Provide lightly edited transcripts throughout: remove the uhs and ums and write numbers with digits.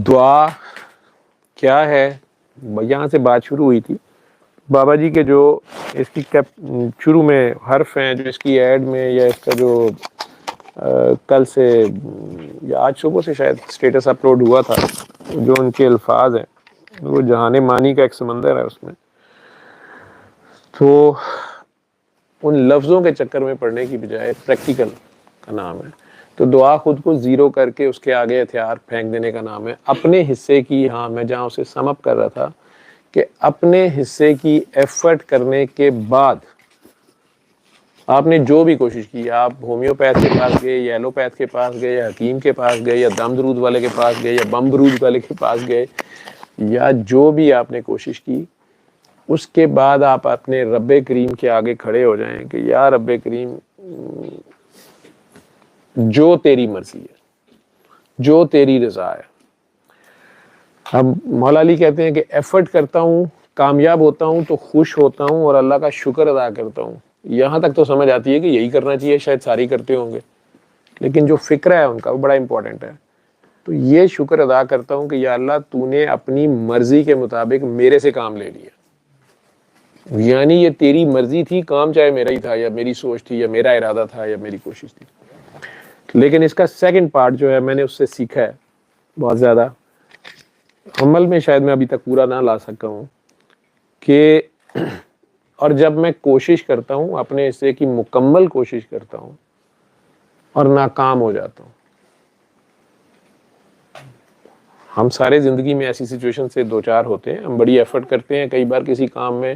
دعا کیا ہے، یہاں سے بات شروع ہوئی تھی. بابا جی کے جو اس کی شروع میں حرف ہیں جو اس کی ایڈ میں، یا اس کا جو کل سے یا آج صبح سے شاید سٹیٹس اپلوڈ ہوا تھا، جو ان کے الفاظ ہیں وہ جہان مانی کا ایک سمندر ہے اس میں. تو ان لفظوں کے چکر میں پڑھنے کی بجائے پریکٹیکل کا نام ہے. تو دعا خود کو زیرو کر کے اس کے آگے ہتھیار پھینک دینے کا نام ہے. اپنے حصے کی، ہاں میں جہاں اسے سم اپ کر رہا تھا کہ اپنے حصے کی ایفرٹ کرنے کے بعد آپ نے جو بھی کوشش کی، آپ ہومیوپیتھ کے پاس گئے یا ایلوپیتھ کے پاس گئے یا حکیم کے پاس گئے یا دم درود والے کے پاس گئے یا بم برود والے کے پاس گئے، یا جو بھی آپ نے کوشش کی، اس کے بعد آپ اپنے رب کریم کے آگے کھڑے ہو جائیں کہ یا رب کریم جو تیری مرضی ہے، جو تیری رضا ہے. اب مولا علی کہتے ہیں کہ ایفرٹ کرتا ہوں، کامیاب ہوتا ہوں تو خوش ہوتا ہوں اور اللہ کا شکر ادا کرتا ہوں. یہاں تک تو سمجھ آتی ہے کہ یہی کرنا چاہیے، شاید ساری کرتے ہوں گے، لیکن جو فکر ہے ان کا وہ بڑا امپورٹنٹ ہے. تو یہ شکر ادا کرتا ہوں کہ یا اللہ تو نے اپنی مرضی کے مطابق میرے سے کام لے لیا، یعنی یہ تیری مرضی تھی کام، چاہے میرا ہی تھا یا میری سوچ تھی یا میرا ارادہ تھا یا میری کوشش تھی. لیکن اس کا سیکنڈ پارٹ جو ہے میں نے اس سے سیکھا ہے بہت زیادہ، عمل میں شاید میں ابھی تک پورا نہ لا سکا ہوں، کہ اور جب میں کوشش کرتا ہوں اپنے حصے کی مکمل کوشش کرتا ہوں اور ناکام ہو جاتا ہوں. ہم سارے زندگی میں ایسی سچویشن سے دو چار ہوتے ہیں. ہم بڑی ایفرٹ کرتے ہیں کئی بار کسی کام میں،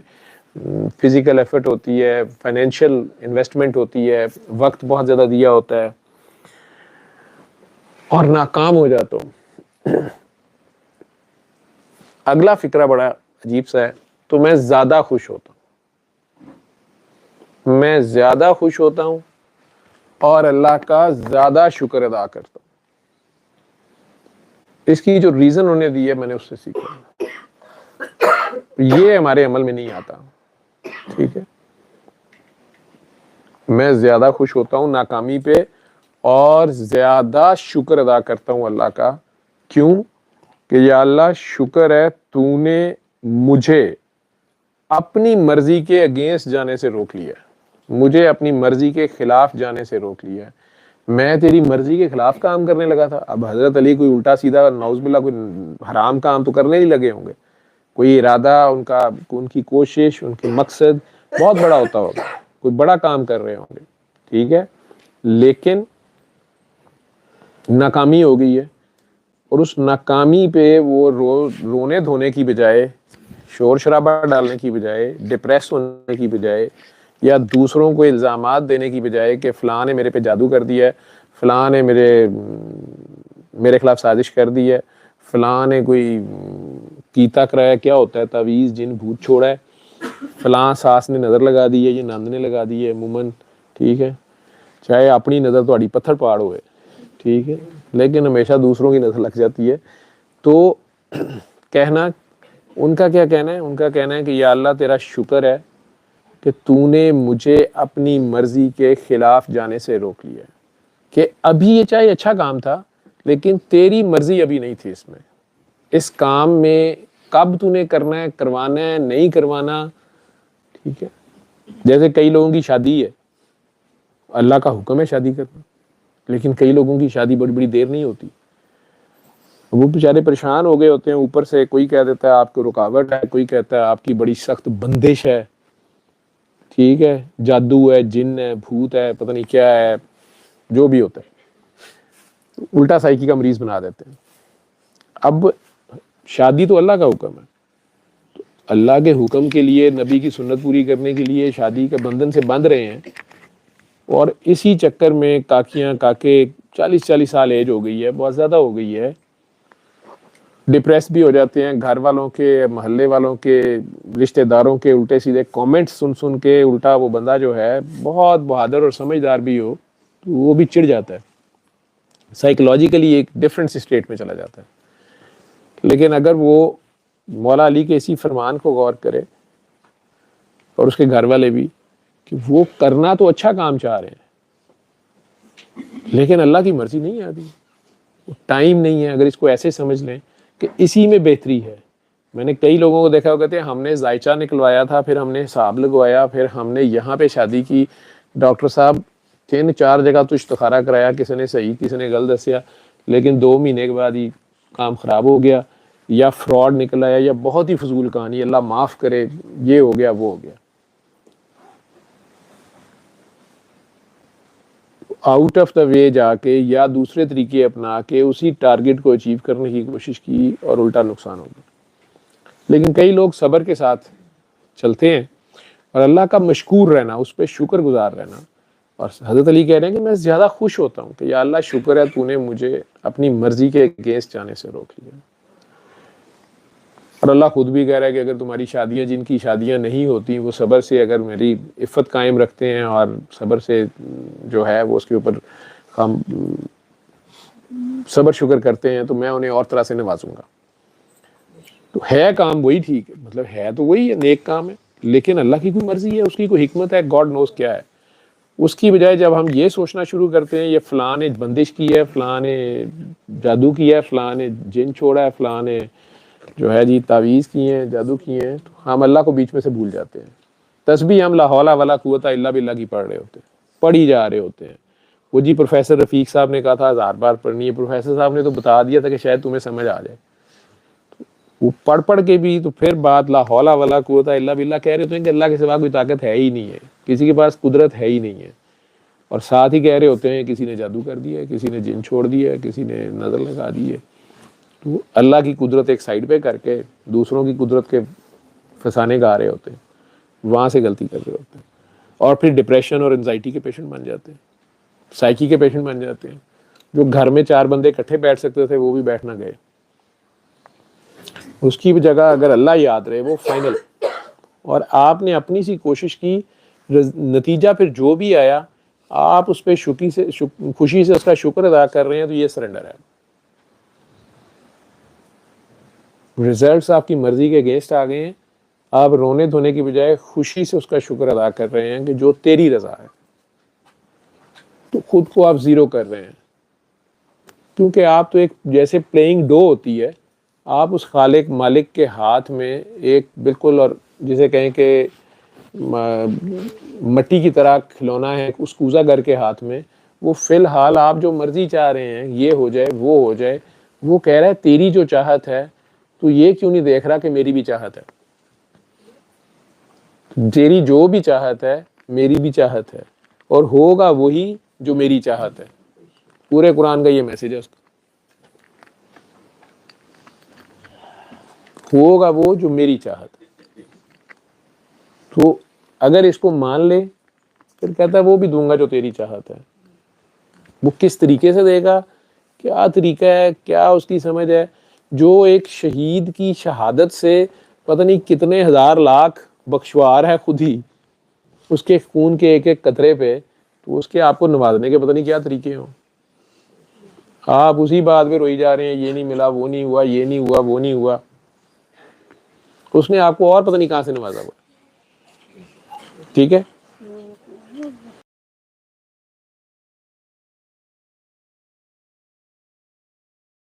فزیکل ایفرٹ ہوتی ہے، فائنینشیل انویسٹمنٹ ہوتی ہے، وقت بہت زیادہ دیا ہوتا ہے اور ناکام ہو جاتا ہوں. اگلا فکرہ بڑا عجیب سا ہے، تو میں زیادہ خوش ہوتا ہوں، میں زیادہ خوش ہوتا ہوں اور اللہ کا زیادہ شکر ادا کرتا ہوں. اس کی جو ریزن انہوں نے دی ہے میں نے اس سے سیکھا. یہ ہمارے عمل میں نہیں آتا، ٹھیک ہے. میں زیادہ خوش ہوتا ہوں ناکامی پہ اور زیادہ شکر ادا کرتا ہوں اللہ کا. کیوں؟ کہ یا اللہ شکر ہے تو نے مجھے اپنی مرضی کے اگینسٹ جانے سے روک لیا، مجھے اپنی مرضی کے خلاف جانے سے روک لیا. میں تیری مرضی کے خلاف کام کرنے لگا تھا. اب حضرت علی کوئی الٹا سیدھا نعوذ باللہ کوئی حرام کام تو کرنے ہی لگے ہوں گے، کوئی ارادہ ان کی کوشش، ان کے مقصد بہت بڑا ہوتا ہوگا، کوئی بڑا کام کر رہے ہوں گے، ٹھیک ہے. لیکن ناکامی ہو گئی ہے، اور اس ناکامی پہ وہ رونے دھونے کی بجائے، شور شرابہ ڈالنے کی بجائے، ڈپریس ہونے کی بجائے، یا دوسروں کو الزامات دینے کی بجائے کہ فلاں نے میرے پہ جادو کر دیا ہے، فلاں نے میرے خلاف سازش کر دی ہے، فلاں نے کوئی کیتا کرایا، کیا ہوتا ہے تعویذ جن بھوت چھوڑا ہے، فلاں ساس نے نظر لگا دی ہے، یہ نند نے لگا دی ہے، عموماً ٹھیک ہے، چاہے اپنی نظر تہاڈی پتھر پاڑ ہوئے، ٹھیک ہے، لیکن ہمیشہ دوسروں کی نظر لگ جاتی ہے. تو کہنا ان کا کیا کہنا ہے؟ ان کا کہنا ہے کہ یا اللہ تیرا شکر ہے کہ تو نے مجھے اپنی مرضی کے خلاف جانے سے روک لیا، کہ ابھی یہ چاہے اچھا کام تھا لیکن تیری مرضی ابھی نہیں تھی اس میں، اس کام میں کب تو نے کرنا ہے، کروانا ہے، نہیں کروانا، ٹھیک ہے. جیسے کئی لوگوں کی شادی ہے، اللہ کا حکم ہے شادی کرنا، لیکن کئی لوگوں کی شادی بڑی بڑی دیر نہیں ہوتی، وہ بیچارے پریشان ہو گئے ہوتے ہیں. اوپر سے کوئی کہہ دیتا ہے آپ کو رکاوٹ ہے، کوئی کہتا ہے آپ کی بڑی سخت بندش ہے، ٹھیک ہے، جادو ہے، جن ہے، بھوت ہے، پتہ نہیں کیا ہے، جو بھی ہوتا ہے، الٹا سائیکی کا مریض بنا دیتے ہیں. اب شادی تو اللہ کا حکم ہے، تو اللہ کے حکم کے لیے، نبی کی سنت پوری کرنے کے لیے شادی کے بندھن سے باندھ رہے ہیں، اور اسی چکر میں کاکیاں کاکے 40 سال ایج ہو گئی ہے، بہت زیادہ ہو گئی ہے، ڈپریس بھی ہو جاتے ہیں. گھر والوں کے، محلے والوں کے، رشتہ داروں کے الٹے سیدھے کامنٹس سن کے، الٹا وہ بندہ جو ہے بہت بہادر اور سمجھدار بھی ہو تو وہ بھی چڑ جاتا ہے، سائیکولوجیکلی ایک ڈفرینس اسٹیٹ میں چلا جاتا ہے. لیکن اگر وہ مولا علی کے اسی فرمان کو غور کرے، اور اس کے گھر والے بھی، کہ وہ کرنا تو اچھا کام چاہ رہے ہیں لیکن اللہ کی مرضی نہیں آتی، ٹائم نہیں ہے. اگر اس کو ایسے سمجھ لیں کہ اسی میں بہتری ہے. میں نے کئی لوگوں کو دیکھا، وہ کہتے ہیں ہم نے ذائچہ نکلوایا تھا، پھر ہم نے حساب لگوایا، پھر ہم نے یہاں پہ شادی کی، ڈاکٹر صاحب 3-4 جگہ تو استخارہ کرایا، کسی نے صحیح کسی نے غلط دسیا، لیکن 2 مہینے کے بعد ہی کام خراب ہو گیا، یا فراڈ نکل آیا، یا بہت ہی فضول کہانی، اللہ معاف کرے، یہ ہو گیا وہ ہو گیا. آؤٹ آف دا وے جا کے یا دوسرے طریقے اپنا کے اسی ٹارگٹ کو اچیو کرنے کی کوشش کی اور الٹا نقصان ہو گیا. لیکن کئی لوگ صبر کے ساتھ چلتے ہیں اور اللہ کا مشکور رہنا، اس پہ شکر گزار رہنا. اور حضرت علی کہہ رہے ہیں کہ میں زیادہ خوش ہوتا ہوں کہ یا اللہ شکر ہے تو نے مجھے اپنی مرضی کے اگینسٹ جانے سے روک لیا. اور اللہ خود بھی کہہ رہا ہے کہ اگر تمہاری شادیاں، جن کی شادیاں نہیں ہوتی، وہ صبر سے اگر میری عفت قائم رکھتے ہیں اور صبر سے جو ہے وہ اس کے اوپر ہم صبر شکر کرتے ہیں، تو میں انہیں اور طرح سے نوازوں گا. تو ہے کام وہی ٹھیک ہے، مطلب ہے تو وہی ہے، نیک کام ہے، لیکن اللہ کی کوئی مرضی ہے، اس کی کوئی حکمت ہے، گاڈ نوز کیا ہے. اس کی بجائے جب ہم یہ سوچنا شروع کرتے ہیں یہ فلاں نے بندش کی ہے، فلاں نے جادو کیا ہے، فلاں نے جن چھوڑا ہے، فلاں نے جو ہے جی تعویذ کی ہیں، جادو کی ہیں، تو ہم اللہ کو بیچ میں سے بھول جاتے ہیں. تسبیح ہم لا حول ولا قوت الا باللہ کی پڑھ رہے ہوتے ہیں، پڑھی جا رہے ہوتے ہیں. وہ جی پروفیسر رفیق صاحب نے کہا تھا 1000 بار پڑھنی ہے، پروفیسر صاحب نے تو بتا دیا تھا کہ شاید تمہیں سمجھ آ جائے. وہ پڑھ کے بھی تو پھر بات لا حول ولا قوت الا باللہ کہہ رہے ہوتے ہیں کہ اللہ کے سوا کوئی طاقت ہے ہی نہیں ہے، کسی کے پاس قدرت ہے ہی نہیں ہے. اور ساتھ ہی کہہ رہے ہوتے ہیں کسی نے جادو کر دیا ہے، کسی نے جن چھوڑ دیا ہے، کسی نے نظر لگا دی ہے. تو اللہ کی قدرت ایک سائڈ پہ کر کے دوسروں کی قدرت کے فسانے گا رہے ہوتے ہیں، وہاں سے غلطی کر رہے ہوتے ہیں. اور پھر ڈپریشن اور انزائٹی کے پیشنٹ بن جاتے ہیں، سائیکی کے پیشنٹ بن جاتے ہیں. جو گھر میں 4 بندے اکٹھے بیٹھ سکتے تھے وہ بھی بیٹھ نہ گئے. اس کی جگہ اگر اللہ یاد رہے وہ فائنل، اور آپ نے اپنی سی کوشش کی، نتیجہ پھر جو بھی آیا آپ اس پہ خوشی سے اس کا شکر ادا کر رہے ہیں، تو یہ سرنڈر ہے. ریزلٹس آپ کی مرضی کے اگینسٹ آ گئے ہیں، آپ رونے دھونے کی بجائے خوشی سے اس کا شکر ادا کر رہے ہیں کہ جو تیری رضا ہے. تو خود کو آپ زیرو کر رہے ہیں، کیونکہ آپ تو ایک جیسے پلینگ ڈو ہوتی ہے، آپ اس خالق مالک کے ہاتھ میں ایک بالکل، اور جسے کہیں کہ مٹی کی طرح کھلونا ہے اس کوزہ گر کے ہاتھ میں. وہ فی الحال آپ جو مرضی چاہ رہے ہیں، یہ ہو جائے وہ ہو جائے، وہ کہہ رہا ہے تیری جو چاہت ہے تو یہ کیوں نہیں دیکھ رہا کہ میری بھی چاہت ہے. تیری جو بھی چاہت ہے میری بھی چاہت ہے، اور ہوگا وہی جو میری چاہت ہے. پورے قرآن کا یہ میسج ہے، اس کا ہوگا وہ جو میری چاہت ہے. تو اگر اس کو مان لے پھر کہتا ہے وہ بھی دوں گا جو تیری چاہت ہے. وہ کس طریقے سے دے گا، کیا طریقہ ہے، کیا اس کی سمجھ ہے. جو ایک شہید کی شہادت سے پتہ نہیں کتنے ہزار لاکھ بخشوار ہے خود ہی اس کے خون کے ایک ایک قطرے پہ، تو اس کے آپ کو نوازنے کے پتہ نہیں کیا طریقے ہوں. آپ اسی بات پہ روئی جا رہے ہیں، یہ نہیں ملا، وہ نہیں ہوا، یہ نہیں ہوا، وہ نہیں ہوا. اس نے آپ کو اور پتہ نہیں کہاں سے نوازا ہوا. ٹھیک ہے.